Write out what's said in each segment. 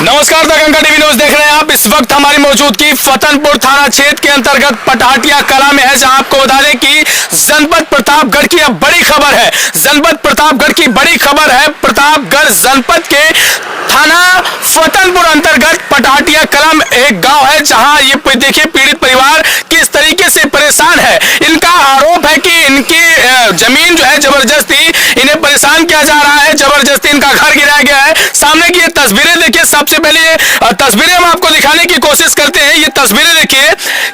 नमस्कार, the Ganga TV news देख रहे हैं आप। इस वक्त हमारी मौजूदगी फतनपुर थाना क्षेत्र के अंतर्गत पटाटिया कला में है, जहां आपको बता दें कि जनपद प्रतापगढ़ की अब बड़ी खबर है। जनपद प्रतापगढ़ की बड़ी खबर है। प्रतापगढ़ जनपद के थाना फतनपुर अंतर्गत पटाटिया कला में एक गांव है, जहां ये देखिए पीड़ित परिवार किस तरीके से परेशान है। इनका आरोप है कि इनकी जमीन जो है जबरदस्ती इन्हें परेशान किया जा रहा है, जबरदस्ती इनका घर गिराया गया है। सामने की ये तस्वीरें देखिए, सबसे पहले ये तस्वीरें हम आपको दिखाने की कोशिश करते हैं। ये तस्वीरें देखिए,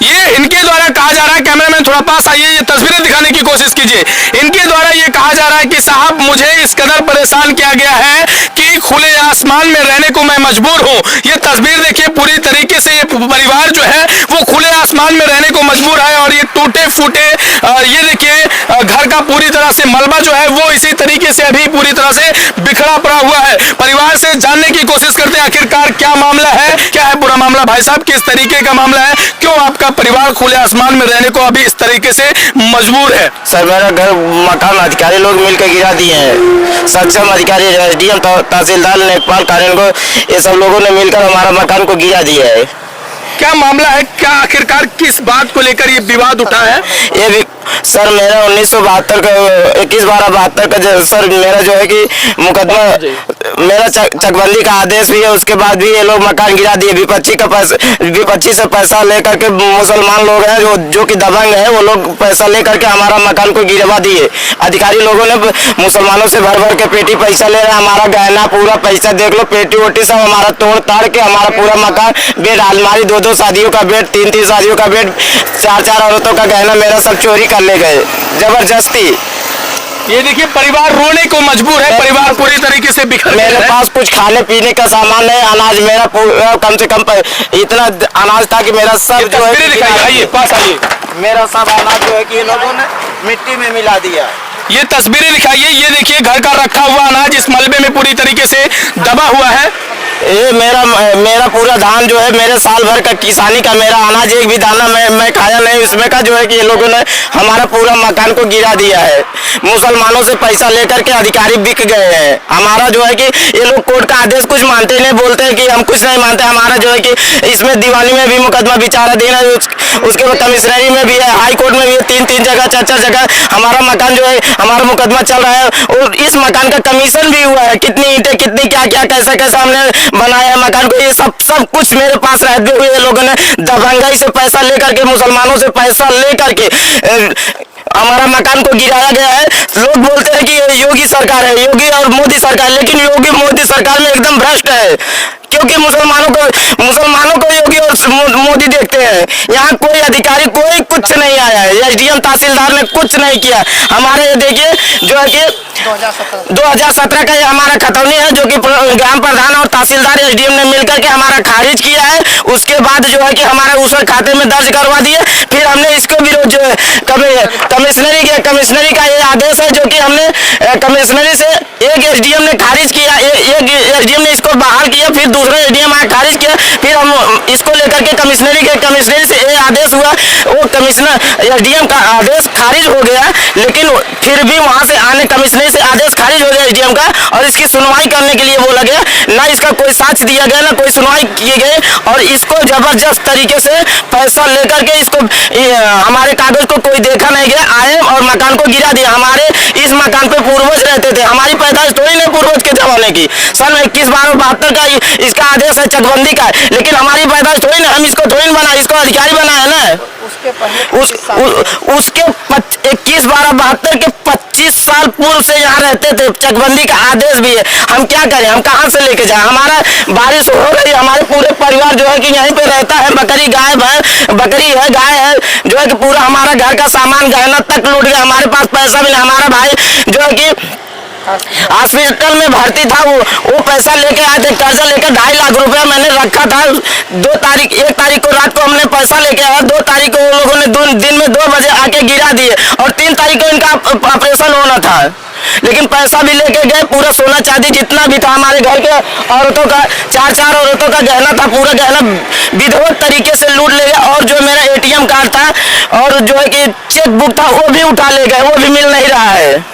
ये इनके द्वारा कहा जा रहा है, कैमरामैन थोड़ा पास आइए, ये तस्वीरें दिखाने की कोशिश कीजिए। इनके द्वारा ये कहा जा रहा है कि साहब मुझे इस कदर परेशान किया गया है कि खुले आसमान में रहने को मैं मजबूर हूँ। ये तस्वीर देखिए, पूरी तरीके से ये परिवार जो है वो खुले आसमान में रहने को मजबूर है और ये टूटे फूटे ये देखिए घर का पूरी तरह से मलबा जो है वो इसी तरीके से अभी पूरी तरह से बिखरा पड़ा हुआ है। परिवार से जानने की कोशिश करते हैं आखिरकार क्या मामला है, क्या है पूरा मामला। भाई साहब, किस तरीके का मामला है, क्यों आपका परिवार खुले आसमान में रहने को अभी इस तरीके से मजबूर है? सर, मेरा घर मकान अधिकारी लोग मिलकर गिरा दिए हैं। सक्षम अधिकारी एसडीएम तहसीलदार लेखपाल कानून को ये सब लोगों ने मिलकर हमारा मकान को गिरा दिया है। क्या मामला है, क्या आखिरकार किस बात को लेकर ये विवाद उठा है? ये भी सर मेरा 1972 का 21/12/72 का सर मेरा जो है कि मुकदमा मेरा चकबंदी का आदेश भी है। उसके बाद भी ये लोग मकान गिरा दिए। विपक्षी से पैसा लेकर के मुसलमान लोग हैं जो कि दबंग है, वो लोग पैसा लेकर के हमारा मकान को गिरवा दिए। अधिकारी लोगों ने मुसलमानों से भर भर के पेटी पैसा ले रहे हैं। हमारा गहना पूरा पैसा देख लो, पेटी वोटी सब हमारा तोड़ ताड़ के हमारा पूरा मकान, बेड अलमारी, 2-2 शादियों का बेड, 3-3 शादियों का बेड, 4-4 औरतों का गहना मेरा सब चोरी कर ले गए जबरदस्ती। ये देखिए, परिवार रोने को मजबूर है, परिवार पूरी तरीके से बिखर गया है। मेरे पास कुछ खाने पीने का सामान है, अनाज मेरा कम से कम इतना अनाज था कि मेरा सब जो है, दिखाइए, पास आइए, मेरा सब अनाज जो है कि इन लोगों ने मिट्टी में मिला दिया। ये तस्वीरें दिखाइए। ये देखिए, घर का रखा हुआ अनाज इस मलबे में पूरी तरीके से दबा हुआ है। ये मेरा पूरा धान जो है, मेरे साल भर का किसानी का मेरा अनाज एक भी दाना मैं खाया नहीं। इसमें का जो है कि ये लोगों ने हमारा पूरा मकान को गिरा दिया है। मुसलमानों से पैसा लेकर के अधिकारी बिक गए हैं। हमारा जो है कि ये लोग कोर्ट का आदेश कुछ मानते नहीं, बोलते हैं कि हम कुछ नहीं मानते। हमारा जो है कि इसमें दीवानी में भी मुकदमा विचाराधीन है, उसके बाद कमिश्नरी में भी है, हाई कोर्ट में भी है, 3-3 जगह 4-4 जगह हमारा मकान जो है, हमारा मुकदमा चल रहा है। और इस मकान का कमीशन भी हुआ है, कितनी ईंटें, कितनी क्या क्या कैसे कैसे हमने बनाया है मकान को, ये सब कुछ मेरे पास रहते हुए ये लोगों ने दबंगाई से पैसा लेकर के, मुसलमानों से पैसा लेकर के हमारा मकान को गिराया गया है। लोग बोलते हैं कि योगी सरकार है, योगी और मोदी सरकार, लेकिन योगी मोदी सरकार में एकदम भ्रष्ट है, क्योंकि मुसलमानों को योगी और मोदी देखते हैं। यहाँ कोई अधिकारी कोई कुछ नहीं आया है, एसडीएम तहसीलदार ने कुछ नहीं किया। हमारे ये देखिए जो है कि 2017 का ये हमारा खतौनी है, जो कि ग्राम प्रधान और तहसीलदार एसडीएम ने मिलकर के हमारा खारिज किया है। उसके बाद जो है कि हमारा उसके खाते में दर्ज करवा दिए। फिर हमने इसको विरोध जो है कमिश्नरी का ये आदेश है, जो कि हमने कमिश्नरी से एक एसडीएम ने खारिज किया, एक एसडीएम ने इसको बहाल किया, फिर दूसरा एसडीएम आया खारिज किया। फिर हम इसको लेकर के कमिश्नरी से ये आदेश हुआ, वो कमिश्नर एसडीएम का आदेश खारिज हो गया। लेकिन फिर भी वहां से आने कमिश्नरी से आदेश खारिज हो गया एसडीएम का, और इसकी सुनवाई करने के लिए बोला गया। ना इसका कोई साक्ष्य दिया गया, ना कोई सुनवाई किए गए, और इसको जबरदस्त तरीके से पैसा लेकर के इसको हमारे कागज को कोई देखा नहीं गया, आए और मकान को गिरा दिया। हमारे इस मकान पे पूर्वज रहते थे, हमारी पैदाइश थोड़ी नहीं पूर्वज के जमाने की। सन 21/12/72 का इसका आदेश है चकबंदी का, लेकिन हमारी पैदाइश थोड़ी ना, हम इसको थोड़ी बना, इसको अधिकारी बनाया ना। उसके 21/12/72 के 25 साल पूर्व से यहाँ रहते थे। चकबंदी का आदेश भी है। हम क्या करें, हम कहाँ से लेके जाए? हमारा बारिश हो रही है, हमारे पूरे परिवार जो है कि यहीं पे रहता है। बकरी गाय बकरी है, गाय है, जो है कि पूरा हमारा घर का सामान गहना तक लूट गया। हमारे पास पैसा भी नहीं। हमारा भाई जो है कि हॉस्पिटल में भर्ती था, वो पैसा लेके आए थे, कर्जा लेकर 2.5 लाख रुपया मैंने रखा था। 1 तारीख को रात को हमने पैसा लेके आया, 2 तारीख को वो लोगों ने दिन में 2 बजे आके गिरा दिए, और 3 तारीख को इनका ऑपरेशन होना था। लेकिन पैसा भी लेके गए, पूरा सोना चांदी जितना भी था हमारे घर के औरतों का, 4-4 औरतों का गहना था, पूरा गहना विधिवत तरीके से लूट ले गए। और जो मेरा एटीएम कार्ड था और जो है कि चेक बुक था, वो भी उठा ले गए, वो भी मिल नहीं रहा है।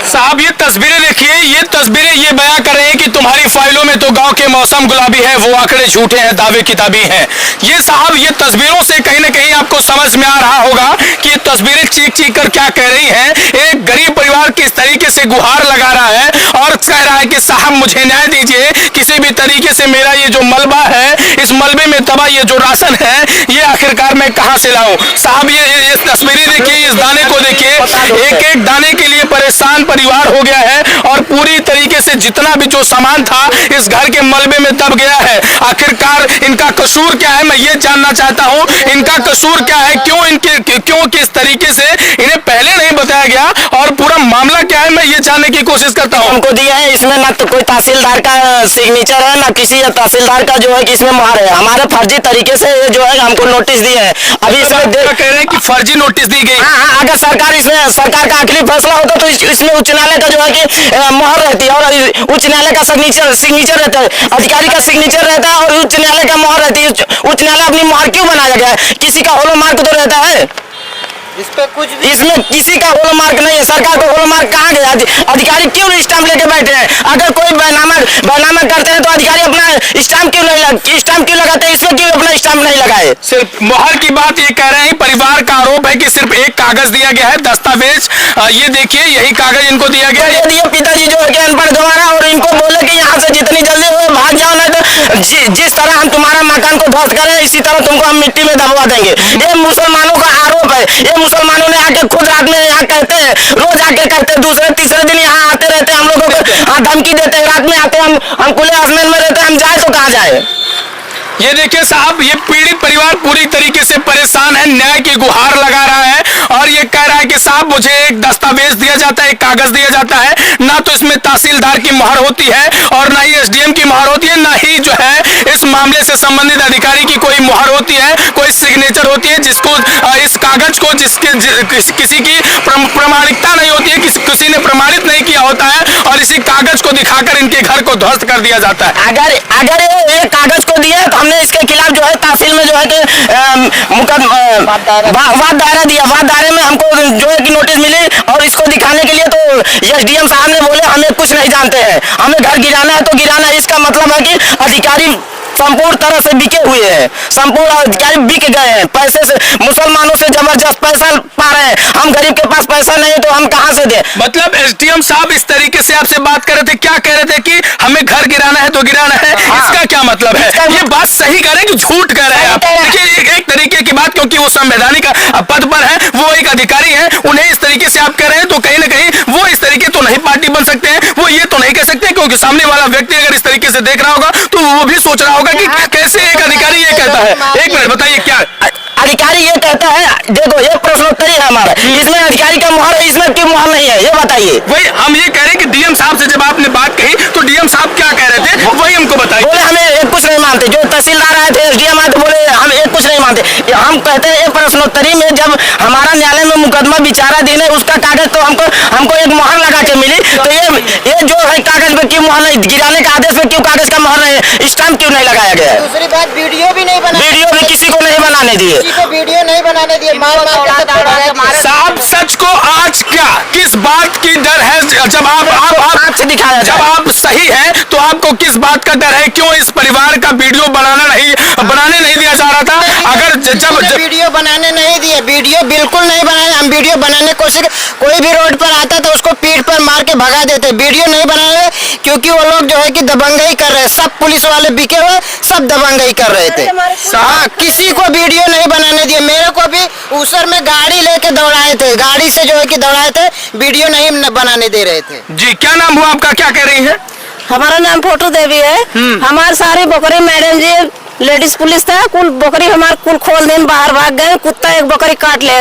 साहब ये तस्वीरें देखिए, ये तस्वीरें ये बयां कर रहे हैं कि तुम्हारी फाइलों में तो गांव के मौसम गुलाबी है, वो आंकड़े झूठे हैं, दावे किताबी हैं। ये साहब ये तस्वीरों से कहीं ना कहीं आपको समझ में आ रहा होगा कि ये तस्वीरें चीख चीख कर क्या कह रही हैं। एक गरीब परिवार किस तरीके से गुहार लगा रहा है और कह रहा है कि साहब मुझे न्याय दीजिए, किसी भी तरीके से मेरा ये जो मलबा है, इस मलबे में दबा ये जो राशन है, ये आखिरकार मैं कहां से लाऊं। साहब ये तस्वीरें देखिए, इस दाने को देखिए, एक एक दाने के लिए परेशान परिवार हो गया है और पूरी तरीके से जितना भी जो सामान था इस घर के मलबे में दब गया है। आखिरकार इनका कसूर क्या है, मैं ये जानना चाहता हूँ, इनका कसूर क्या है, क्यों किस तरीके से इन्हें पहले नहीं बताया गया और पूरा मामला क्या है, मैं ये जानने की कोशिश करता हूँ। हमको दिया है, इसमें ना तो कोई तहसीलदार का सिग्नेचर है, ना किसी तहसीलदार का जो है कि इसमें मुहर है। हमारे फर्जी तरीके से जो है हमको नोटिस दिए हैं। अभी इसमें कह रहे हैं कि फर्जी नोटिस दी गई। हाँ, अगर सरकार का आखिरी फैसला होता तो इसमें उच्च न्यायालय का जो है कि मुहर रहती है और उच्च न्यायालय का सिग्नेचर रहता है, अधिकारी का सिग्नेचर रहता है और उच्च न्यायालय का मुहर रहती है। उच्च न्यायालय अपनी मुहर क्यों बनाया गया है? किसी का होलो मार्क तो रहता है, इस पे कुछ भी इसमें किसी का होलो मार्क नहीं है। सरकार को होलो मार्क कहाँ गया? अधिकारी क्यों स्टाम्प लेके बैठे हैं? अगर कोई बैनामा करते हैं तो अधिकारी अपना स्टाम्प क्यों लगाते हैं? इसमें क्यों अपना स्टाम्प नहीं लगाए? सिर्फ मुहर की बात ये कह रहे हैं, परिवार का आरोप है कि सिर्फ एक कागज दिया गया है, दस्तावेज। ये देखिए, यही कागज इनको दिया गया है। ये पिताजी जो है कि अनपढ़ गंवारा और इनको बोले कि यहाँ से जितनी जल्दी हो भाग जाओ, नहीं तो जिस तरह हम तुम्हारा मकान को ध्वस्त करें इसी तरह तुमको हम मिट्टी में दबवा देंगे। ये मुसलमानों का आरोप है। ये मुसलमानों ने आके खुद रात में यहाँ कहते हैं, रोज आके कहते हैं, दूसरे तीसरे दिन यहाँ आते रहते हैं, हम लोगों को धमकी देते हैं, रात में आते हैं, हम खुले आसमान में रहते हैं, हम जाए तो कहाँ जाए? ये देखिए साहब, ये पीड़ित परिवार पूरी तरीके से परेशान है, न्याय की गुहार लगा रहा है और ये कह रहा है कि साहब मुझे एक दस्तावेज दिया जाता है, एक कागज दिया जाता है, ना तो इसमें तहसीलदार की मुहर होती है और ना ही एसडीएम की मुहर होती है, ना ही जो है इस मामले से संबंधित अधिकारी की कोई मुहर होती है, कोई सिग्नेचर होती है, जिसको इस कागज को किसी की प्रमाणिकता नहीं होती है, किसी ने प्रमाणित नहीं किया होता है और इसी कागज को दिखाकर इनके घर को ध्वस्त कर दिया जाता है। अगर ये कागज को दिया तो हमने इसके खिलाफ जो है तहसील में जो है कि वाद दायरे में हमको जो है कि नोटिस मिली और इसको दिखाने के लिए तो एसडीएम साहब ने बोले हमें कुछ नहीं जानते हैं, हमें घर गिराना है तो गिराना है। इसका मतलब है कि अधिकारी संपूर्ण तरह से बिके हुए हैं, संपूर्ण अधिकारी बिक गए हैं, पैसे से मुसलमानों से जबरदस्त पैसा पा रहे हैं। हम गरीब के पास पैसा नहीं है तो हम कहां से दें? मतलब एसडीएम साहब इस तरीके से आपसे बात कर रहे थे, क्या कह रहे थे कि हमें घर गिराना है तो गिराना है। इसका क्या मतलब है? ये बात सही कह रहे हैं कि झूठ कह रहे हैं आप? देखिए एक तरीके की बात, क्योंकि वो संवैधानिक पद पर है, वो एक अधिकारी है, उन्हें इस तरीके से आप कह रहे हैं तो कहीं ना कहीं वो इस तरीके तो नहीं पार्टी बन सकते हैं, वो ये तो नहीं कह सकते, क्योंकि सामने वाला व्यक्ति अगर इस तरीके से देख रहा होगा तो वो भी सोच रहा होगा कि कैसे एक अधिकारी ये कहता है। एक मिनट बताइए, क्या अधिकारी ये कहता है? देखो ये प्रश्नोत्तरी है हमारा, इसमें अधिकारी का मुहर है, इसमें क्यों मुहर नहीं है ये बताइए। वही हम ये कह रहे हैं कि डीएम साहब से जब आपने बात कही तो डीएम साहब क्या कह रहे थे वही हमको बताइए। बोले हमें एक कुछ नहीं मानते, जो तहसीलदार आए थे, एसडीएम आए थे, बोले हम एक कुछ नहीं मानते। हम कहते हैं एक प्रश्नोत्तरी में जब हमारा न्यायालय में मुकदमा विचाराधीन है, उसका कागज तो हमको एक मुहर लगा के मिली, तो ये जो है कागज में क्यों मुहर नहीं, गिराने का आदेश में क्यों कागज का मुहर नहीं, स्टाम्प क्यों नहीं लगाया गया? दूसरी बात, वीडियो भी नहीं बना, वीडियो भी किसी को नहीं बनाने दिए, वीडियो नहीं बनाने दिए। साहब सच को आज क्या किस बात की डर है? जब आप से दिखाया, जब आप सही है तो आपको किस बात का डर है? क्यों इस परिवार का वीडियो बनाने नहीं दिया जा रहा था? अगर जब वीडियो बनाने नहीं दिए, वीडियो बिल्कुल नहीं बनाए। हम वीडियो बनाने की कोशिश, कोई भी रोड पर आता तो उसको पीठ पर मार के भगा देते। वीडियो नहीं बना रहे क्योंकि वो लोग जो है कि दबंगई कर रहे हैं, सब पुलिस वाले बिके हुए सब दबंगई कर रहे थे। हाँ, किसी को वीडियो नहीं बनाने दिए। मेरे को भी ऊसर में गाड़ी लेके दौड़ाए थे, गाड़ी से जो है कि दौड़ाए थे, वीडियो नहीं बनाने दे रहे थे। जी, क्या नाम हुआ आपका, क्या कह रही है? हमारा नाम फोटो देवी है। हमारे सारी बकरी मैडम जी लेडीज पुलिस था, कुल बकरी हमारे कुल खोल दिन बाहर भाग गए, कुत्ता एक बकरी काट ले।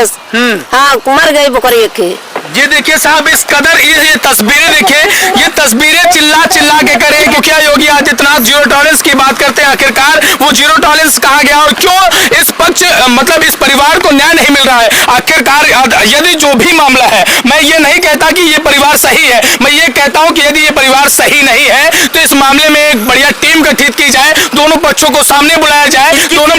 हाँ, मर गई बकरी एक ही। ये देखिए साहब, इस कदर ये तस्वीरें देखिए, ये तस्वीरें चिल्ला के करे कि क्या योगी आदित्यनाथ जीरो टॉलरेंस की बात करते हैं। आखिरकार वो जीरो टॉलरेंस कहा गया और क्यों इस पर पक्ष मतलब इस परिवार को न्याय नहीं मिल रहा है। आखिरकार यदि जो भी मामला है, मैं ये नहीं कहता कि ये परिवार सही है, मैं ये कहता हूं कि यदि ये परिवार सही नहीं है तो इस मामले में एक बढ़िया टीम गठित की जाए, दोनों पक्षों को सामने बुलाया जाए, दोनों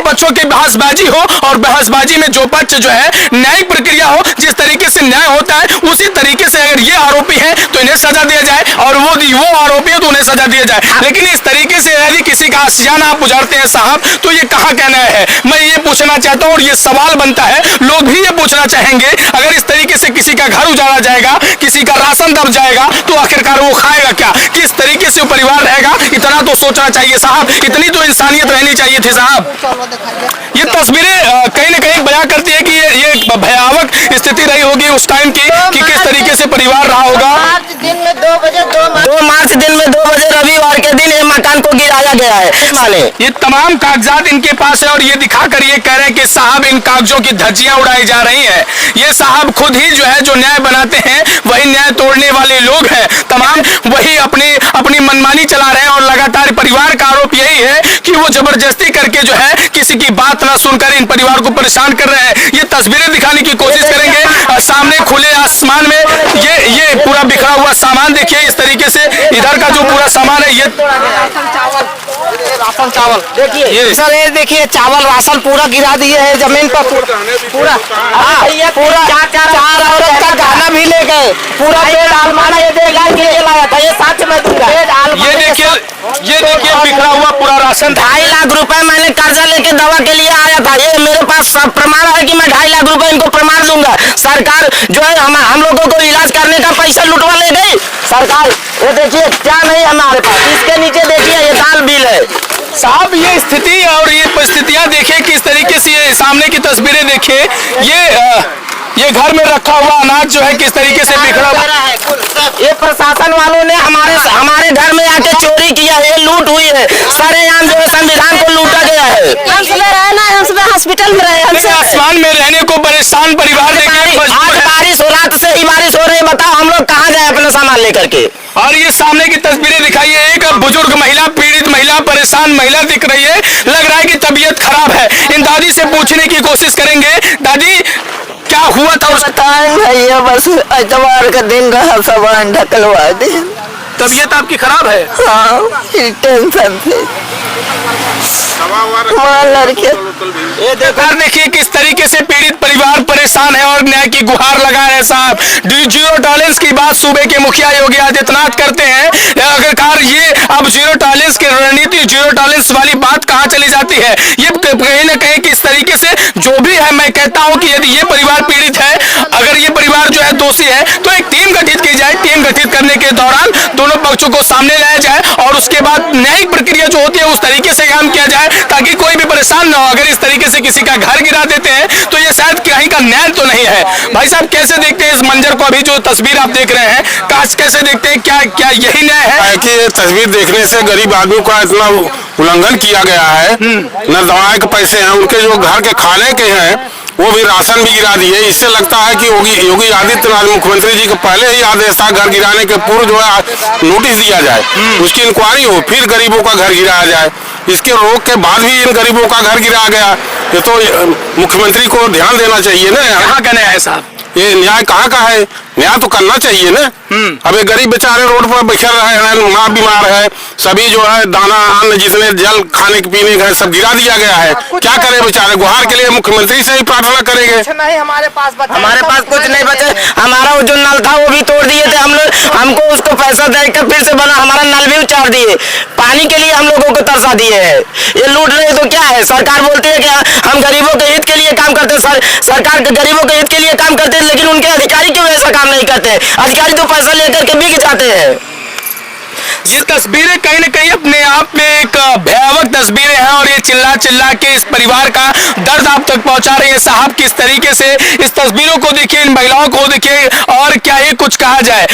पक्षों की बहसबाजी हो और बहसबाजी में जो पक्ष जो है न्यायिक प्रक्रिया हो, जिस तरीके से न्याय होता है उसी तरीके से अगर ये आरोपी है तो इन्हें सजा दिया जाए और वो आरोपी है तो उन्हें सजा दिया जाए। लेकिन इस तरीके से यदि किसी का आशियाना आप उजाड़ते हैं साहब, तो ये कहाँ कहना है। मैं ये पूछना चाहता हूँ और ये सवाल बनता है, लोग भी ये पूछना चाहेंगे, अगर इस तरीके से किसी का घर उजाड़ा जाएगा, किसी का राशन दब जाएगा, तो आखिरकार वो खाएगा क्या, किस तरीके से वो परिवार रहेगा, इतना तो सोचना चाहिए साहब, इतनी तो इंसानियत रहनी चाहिए थी साहब। ये तस्वीरें कहीं ना कहीं बयां करती है कि ये भयावक स्थिति रही होगी उस टाइम की, कि किस तरीके से परिवार रहा होगा। 2 मार्च दिन में 2 बजे रविवार के दिन ये मकान को गिराया गया है। माने ये तमाम कागजात इनके पास है और ये दिखाकर ये कह रहे हैं कि साहब इन कागजों की धज्जियां उड़ाई जा रही हैं। ये साहब खुद ही जो है जो न्याय बनाते हैं वही न्याय तोड़ने वाले लोग हैं, तमाम वही अपनी मनमानी चला रहे हैं और लगातार परिवार का आरोप यही है कि वो जबरदस्ती करके जो है किसी की बात ना सुनकर इन परिवार को परेशान कर रहे हैं। ये तस्वीरें दिखाने की कोशिश करेंगे, सामने खुले आसमान में ये पूरा बिखरा हुआ सामान देखिए, इस तरीके से इधर का जो पूरा सामान है, ये राशन चावल देखिए सर, ये देखिए चावल राशन पूरा गिरा दिए है जमीन पर, पूरा 4 औरत का गहना भी ले गए, पूरा बेड अलमारी ये लाया था, ये सच में दूंगा। ये देखिए बिखरा हुआ पूरा राशन। 2.5 लाख रुपए मैंने कर्जा लेके दवा के लिए आया था, ये मेरे पास सब प्रमाण है कि मैं 2.5 लाख रुपए इनको प्रमाण दूंगा। सरकार जो है हम लोगों को इलाज करने का पैसा लुटवा ले गई सरकार। ये देखिए क्या नहीं हमारे पास, इसके नीचे देखिए ये दाल बिल है साहब। ये स्थिति और ये परिस्थितियां देखिए किस तरीके से, ये सामने की तस्वीरें देखिए, ये घर में रखा हुआ अनाज जो है किस तरीके से बिखरा हुआ है। ये प्रशासन वालों ने हमारे घर में आके चोरी किया है, लूट हुई है, सरेआम जो है संविधान को लूटा गया है। हॉस्पिटल में रहे, आसमान में रहने को परेशान परिवार आज बारिश हो, रात से ही बारिश हो रही, बताओ हम लोग कहाँ जाए अपना सामान लेकर के। और ये सामने की तस्वीरें दिखाई है, एक बुजुर्ग महिला, पीड़ित महिला, परेशान महिला दिख रही है, लग रहा है कि तबीयत खराब है। इन दादी से पूछने की कोशिश करेंगे, दादी क्या हुआ था उस भैया? बस एतवार का दिन रहा, सामान ढकलवा दे। तबीयत आपकी खराब है? हाँ, टेंशन से ये देखिए किस तरीके से पीड़ित परिवार परेशान है और न्याय की गुहार लगाए हैं साहब। जीरो टॉलरेंस की बात सूबे के मुखिया योगी आदित्यनाथ करते हैं, आखिरकार ये अब जीरो टॉलरेंस की रणनीति, जीरो टॉलरेंस वाली बात कहाँ चली जाती है। ये कहीं ना कहीं किस तरीके से जो भी है, मैं कहता हूँ कि यदि ये परिवार पीड़ित है, अगर ये परिवार जो है दोषी है, तो एक टीम गठित की जाए। टीम गठित करने के दौरान दोनों पक्षों को सामने लाया जाए और उसके बाद न्यायिक प्रक्रिया जो होती है उस तरीके से काम किया जाए ताकि कोई भी परेशान न हो। अगर इस तरीके से किसी का घर गिरा देते हैं तो ये शायद कहीं का न्याय तो नहीं है। भाई साहब कैसे देखते हैं इस मंजर को, अभी जो तस्वीर आप देख रहे हैं, काश कैसे देखते हैं, क्या यही न्याय है कि ये तस्वीर देखने से गरीब आदमी का इतना उल्लंघन किया गया है, न दवाई के पैसे हैं, उनके जो घर के खाने के हैं वो भी राशन भी गिरा दिए। इससे लगता है कि योगी आदित्यनाथ मुख्यमंत्री जी को पहले ही आदेश था घर गिराने के पूर्व जो है नोटिस दिया जाए, उसकी इंक्वायरी हो, फिर गरीबों का घर गिराया जाए। इसके रोक के बाद भी इन गरीबों का घर गिराया गया, ये तो मुख्यमंत्री को ध्यान देना चाहिए ना। कहाँ का न्याय है साहब? ये न्याय कहाँ का है? न्याय तो करना चाहिए ना। अब ये गरीब बेचारे रोड पर बिखर रहे हैं, माँ बीमार है, सभी जो है दाना अन्न जितने जल खाने पीने का सब गिरा दिया गया है। क्या करे बेचारे? गुहार के लिए मुख्यमंत्री से ही प्रार्थना करेंगे। नहीं हमारे पास कुछ नहीं बचे। हमारा वो जो नल था वो भी तोड़ दिए थे हम लोग, हमको उसको पैसा देकर फिर से बना, हमारा नल भी उचार दिए, पानी के लिए हम लोगों को तरसा दिए है। ये लूट रहे तो क्या है? सरकार बोलती है कि हम गरीबों के हित के लिए काम करते हैं, सरकार गरीबों के हित के लिए काम करते हैं, लेकिन उनके अधिकारी क्यों ऐसा काम नहीं करते? अधिकारी तो पैसा लेकर के बिक जाते हैं। ये तस्वीरें कहीं न कहीं अपने आप में एक भयावह तस्वीरें हैं और ये चिल्ला चिल्ला के इस परिवार का दर्द आप तक पहुंचा रहे हैं साहब। किस तरीके से इस तस्वीरों को देखिए, इन महिलाओं को देखिए और क्या ही कुछ कहा जाए।